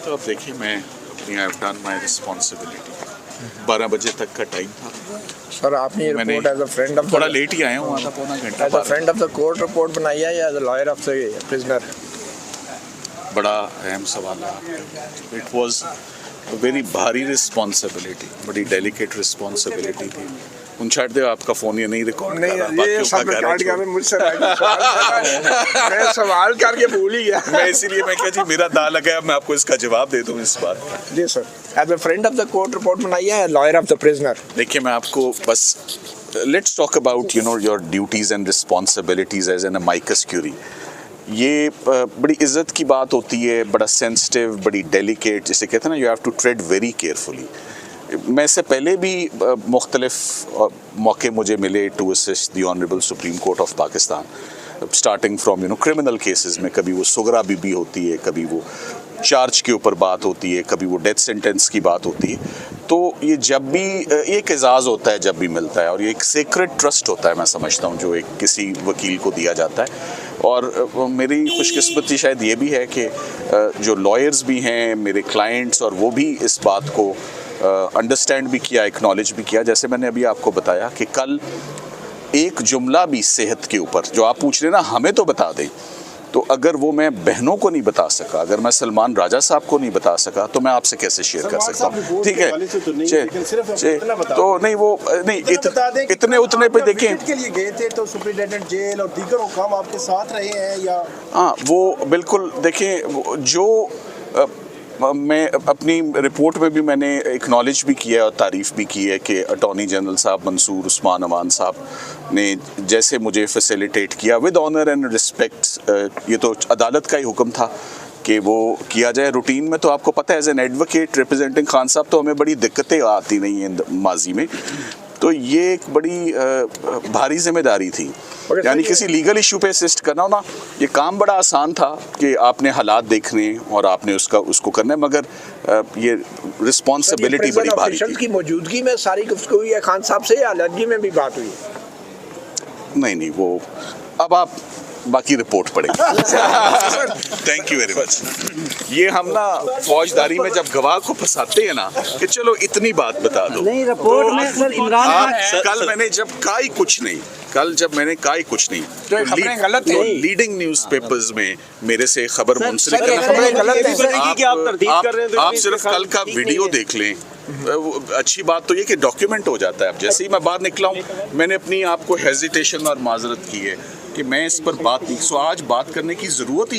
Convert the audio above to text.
तो अब देखिए मैं अपनी I have done my responsibility. 12 बजे तक का टाइम था सर आपने ये मैंने report as a friend of थोड़ा लेट ही आया हूँ, आधा पौना घंटा as a friend of the court report बनाई है या as a lawyer of the prisoner? बड़ा अहम सवाल है आपका। इट वॉज वेरी भारी रिस्पॉन्सिबिलिटी, बड़ी डेलिकेट रिस्पॉन्सिबिलिटी थी। उन छाट दे आपका फोन ये नहीं रिकॉर्ड कर रहा, ये सब रिकॉर्ड कर रहे मुझसे मैं सवाल करके भूल ही गया। मैं इसीलिए मैं क्या जी मेरा दाल लगा, मैं आपको इसका जवाब दे दूं इस बात का। जी sir, as a friend of the court report बनाई है, लॉयर ऑफ द प्रिजनर। देखिए मैं आपको बस let's talk about your duties and responsibilities as an amicus curiae. ये बड़ी इज्जत की बात होती है, बड़ा सेंसिटिव, बड़ी डेलिकेट, जिसे कहते हैं ना you have to tread very carefully. मैं इससे पहले भी मुख्तलिफ मौके मुझे मिले to assist the honourable Supreme Court of Pakistan, starting from criminal cases में। कभी वो सुगरा बीबी होती है, कभी वो चार्ज के ऊपर बात होती है, कभी वो डेथ सेंटेंस की बात होती है। तो ये जब भी एक एजाज़ होता है जब भी मिलता है, और ये एक सीक्रेट ट्रस्ट होता है मैं समझता हूँ जो एक किसी वकील को दिया जाता है। और मेरी खुशकिस्मती शायद ये भी है कि जो लॉयर्स भी हैं मेरे क्लाइंट्स, और वो भी इस बात को अंडरस्टैंड भी किया, एक्नॉलेज भी किया। जैसे मैंने अभी आपको बताया कि कल एक जुमला भी सेहत के ऊपर जो आप पूछ रहे ना हमें तो बता दें, तो अगर वो मैं बहनों को नहीं बता सका, अगर मैं सलमान राजा साहब को नहीं बता सका, तो मैं आपसे कैसे शेयर कर सकता हूँ? ठीक है, तो नहीं वो नहीं इतने उतने पे देखें के लिए गए थे तो सुपरिटेंडेंट जेल और दीगर हुकाम आपके साथ रहे हैं या? हाँ वो बिल्कुल देखें, जो मैं अपनी रिपोर्ट में भी मैंने एक्नॉलेज भी किया और तारीफ़ भी की है कि अटॉर्नी जनरल साहब मंसूर उस्मान अमान साहब ने जैसे मुझे फैसिलिटेट किया विद ऑनर एंड रिस्पेक्ट। ये तो अदालत का ही हुक्म था कि वो किया जाए रूटीन में। तो आपको पता है as an advocate representing Khan साहब तो हमें बड़ी दिक्कतें आती नहीं हैं माजी में, तो ये एक बड़ी भारी जिम्मेदारी थी। यानी किसी लीगल इशू पे असिस्ट करना हो ना, ये काम बड़ा आसान था कि आपने हालात देखने और आपने उसको करना है, मगर ये रिस्पॉन्सिबिलिटी बड़ी भारी थी। की मौजूदगी में सारी गुफ्तगू हुई है खान साहब से या अलहदगी में भी बात हुई? नहीं वो अब आप बाकी रिपोर्ट पढ़ेंगे। Thank you very much. ये हम ना फौजदारी में जब गवाह को फंसाते हैं ना कि चलो इतनी बात बता दो, नहीं रिपोर्ट में सर इमरान कल मैंने जब मैंने कहा ही कुछ नहीं, तो लीडिंग न्यूज़पेपर्स में मेरे से खबर मुंसलिक आप सिर्फ कल का वीडियो देख लें। अच्छी बात तो ये कि डॉक्यूमेंट हो जाता है। अब जैसे ही मैं बाहर निकला हूँ मैंने अपनी आपको हेजिटेशन और माजरत की है कि मैं इस पर बात नहीं, सो आज बात करने की ज़रूरत ही